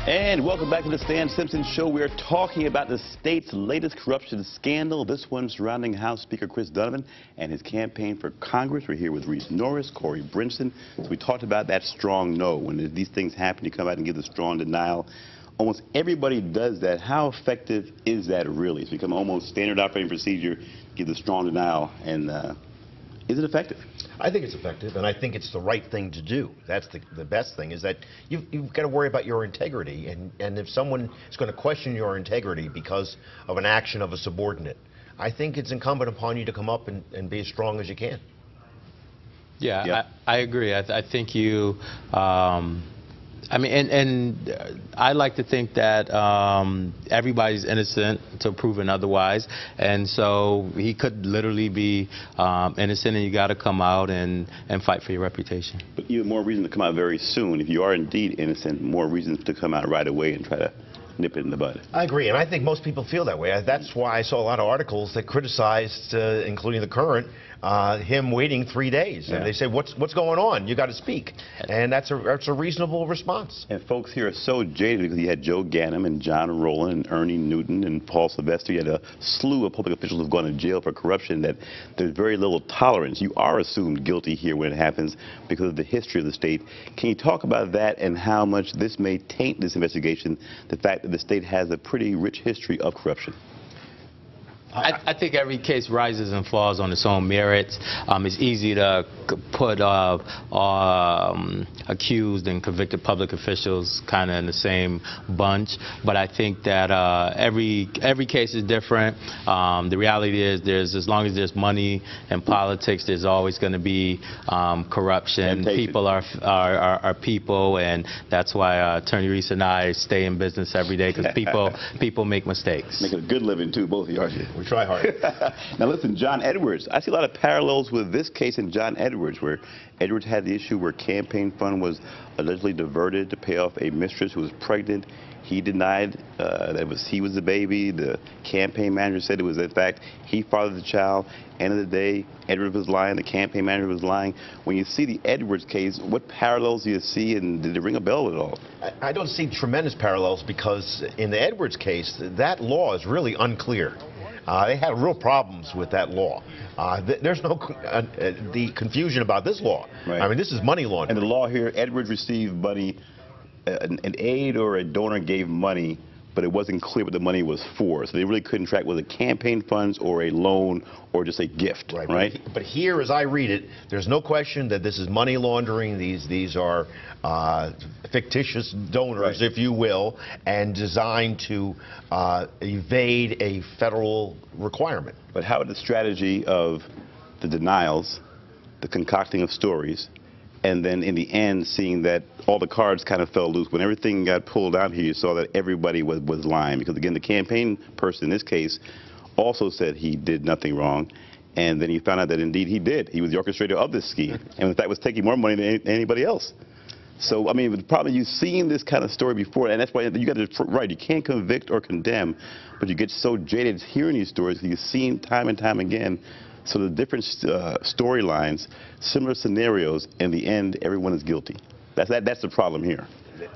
And welcome back to the Stan Simpson Show. We're talking about the state's latest corruption scandal, this one surrounding House Speaker Chris Donovan and his campaign for Congress. We're here with Reese, Norris, Brinson. So we talked about that strong no. When these things happen, you come out and give the strong denial. Almost everybody does that. How effective is that really? It's become almost standard operating procedure, give the strong denial. And is it effective? I think it's effective, and I think it's the right thing to do. That's the best thing, is that you've got to worry about your integrity. And if someone is going to question your integrity because of an action of a subordinate, I think it's incumbent upon you to come up and be as strong as you can. Yeah. I agree. I think you... I mean, and I like to think that everybody's innocent until proven otherwise, and so he could literally be innocent, and you got to come out and fight for your reputation. But even more reason to come out very soon. If you are indeed innocent, more reasons to come out right away and try to nip it in the bud. I agree, and I think most people feel that way. That's why I saw a lot of articles that criticized, including the current, him waiting 3 days. And they say, what's going on? You got to speak. And that's a reasonable response. And folks here are so jaded because you had Joe Ganim and John Rowland and Ernie Newton and Paul Sylvester. You had a slew of public officials who've gone to jail for corruption that there's very little tolerance. You are assumed guilty here when it happens because of the history of the state. Can you talk about that and how much this may taint this investigation, the fact that the state has a pretty rich history of corruption? I think every case rises and falls on its own merits. It's easy to put accused and convicted public officials kind of in the same bunch, but I think that every case is different. The reality is, as long as there's money in politics, there's always going to be corruption. People are people, and that's why Attorney Reese and I stay in business every day, because people make mistakes. Making a good living too, both of you, aren't you? We try hard. Now listen, John Edwards. I see a lot of parallels with this case and John Edwards, where Edwards had the issue where campaign fund was allegedly diverted to pay off a mistress who was pregnant. He denied that he was the baby. The campaign manager said it was, in fact, he fathered the child. End of the day, Edwards was lying. The campaign manager was lying. When you see the Edwards case, what parallels do you see, and did it ring a bell at all? I don't see tremendous parallels, because in the Edwards case, that law is really unclear. They had real problems with that law. There's no the confusion about this law. Right. I mean, this is money laundering. And the law here, Edwards received money, an aide or a donor gave money, but it wasn't clear what the money was for. So they really couldn't track whether campaign funds or a loan or just a gift, right? But here, as I read it, there's no question that this is money laundering. These are fictitious donors, if you will, and designed to evade a federal requirement. But how would the strategy of the denials, the concocting of stories, and then in the end seeing that all the cards kind of fell loose, when everything got pulled out here, you saw that everybody was lying, because again, the campaign person in this case also said he did nothing wrong, and then you found out that indeed he did. He was the orchestrator of this scheme, and in fact was taking more money than anybody else. So, I mean, the problem, you've seen this kind of story before, and that's why you got to, right, you can't convict or condemn, but you get so jaded hearing these stories, you've seen time and time again. So the different storylines, similar scenarios, in the end, everyone is guilty. That's the problem here.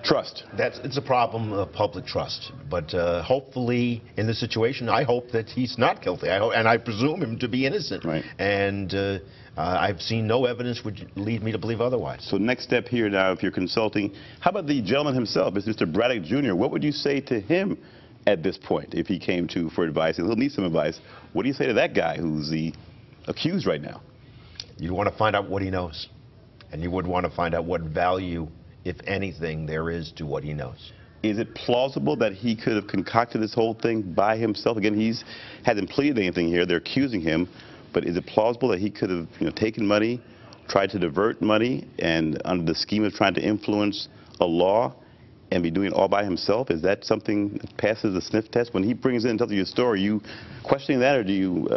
Trust. It's a problem of public trust. But hopefully, in this situation, I hope that he's not guilty. And I presume him to be innocent. Right. And I've seen no evidence which lead me to believe otherwise. So next step here now, if you're consulting, how about the gentleman himself, Mr. Braddock Jr.? What would you say to him at this point if he came for advice? And he'll need some advice. What do you say to that guy who's the accused right now? You want to find out what he knows, and you would want to find out what value, if anything, there is to what he knows. Is it plausible that he could have concocted this whole thing by himself? Again, hasn't pleaded anything here. They're accusing him, but is it plausible that he could have, taken money, tried to divert money, and under the scheme of trying to influence a law, and be doing it all by himself? Is that something that passes the sniff test? When he brings in and tells you a story, are you questioning that, or do you,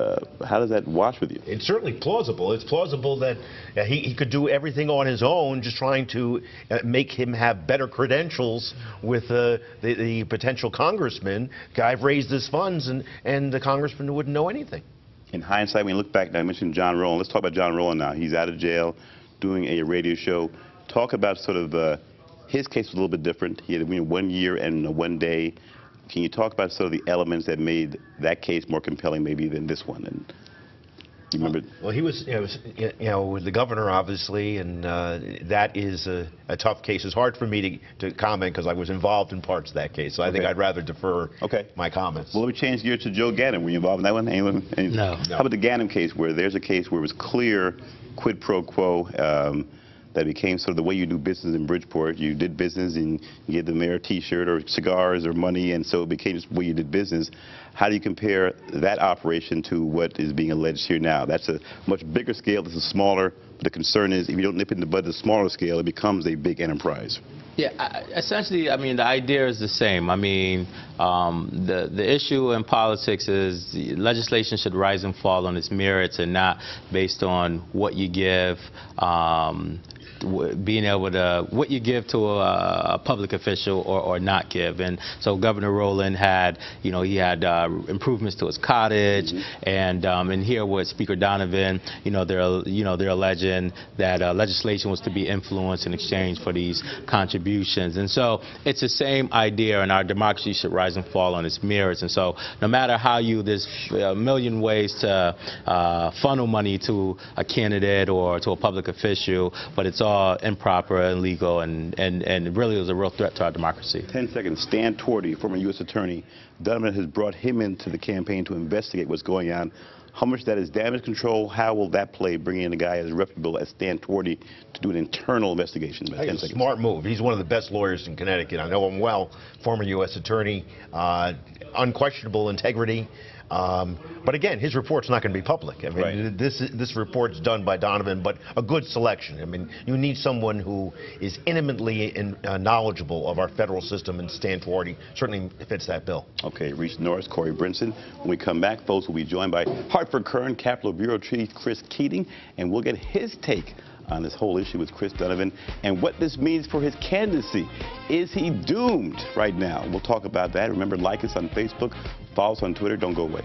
how does that wash with you? It's certainly plausible. It's plausible that he could do everything on his own, just trying to make him have better credentials with the potential congressman. I've raised his funds, and the congressman wouldn't know anything. In hindsight, when you look back, now I mentioned John Rowland. Let's talk about John Rowland now. He's out of jail, doing a radio show. Talk about sort of His case was a little bit different. He had 1 year and 1 day. Can you talk about sort of the elements that made that case more compelling maybe than this one? And you remember? Well, he was, with the governor, obviously, and that is a tough case. It's hard for me to comment because I was involved in parts of that case, so I think I'd rather defer my comments. Well, let me change gears to Joe Gannon. Were you involved in that one? No. How about the Gannon case, where there's a case where it was clear quid pro quo that became sort of the way you do business in Bridgeport? You did business and you gave the mayor a T-shirt or cigars or money, and so it became just the way you did business. How do you compare that operation to what is being alleged here now? That's a much bigger scale. This is smaller. But the concern is if you don't nip in the bud the smaller scale, it becomes a big enterprise. Yeah, essentially, I mean, the idea is the same. I mean, the issue in politics is legislation should rise and fall on its merits and not based on what you give, being able to, what you give to a public official or not give. And so Governor Rowland had, he had improvements to his cottage, and here with Speaker Donovan, they're alleging that legislation was to be influenced in exchange for these contributions. And so it's the same idea, and our democracy should rise and fall on its merits. And so no matter how there's a million ways to funnel money to a candidate or to a public official, but it's all improper, illegal, and really is a real threat to our democracy. 10 seconds. Stan Torty, former U.S. attorney. Donovan has brought him into the campaign to investigate what's going on. How much that is damage control? How will that play, bringing in a guy as reputable as Stan Torty to do an internal investigation? I think it's a smart move. He's one of the best lawyers in Connecticut. I know him well. Former U.S. attorney, unquestionable integrity. But again, his report's not going to be public. I mean, this report's done by Donovan, but a good selection. I mean, you need someone who is intimately knowledgeable of our federal system, and Stan Torty certainly fits that bill. Okay, Reese, Norris, Brinson. When we come back, folks, we'll be joined by Hartford Kern Capitol Bureau Chief Chris Keating, and we'll get his take on this whole issue with Chris Donovan and what this means for his candidacy. Is he doomed right now? We'll talk about that. Remember, like us on Facebook, follow us on Twitter. Don't go away.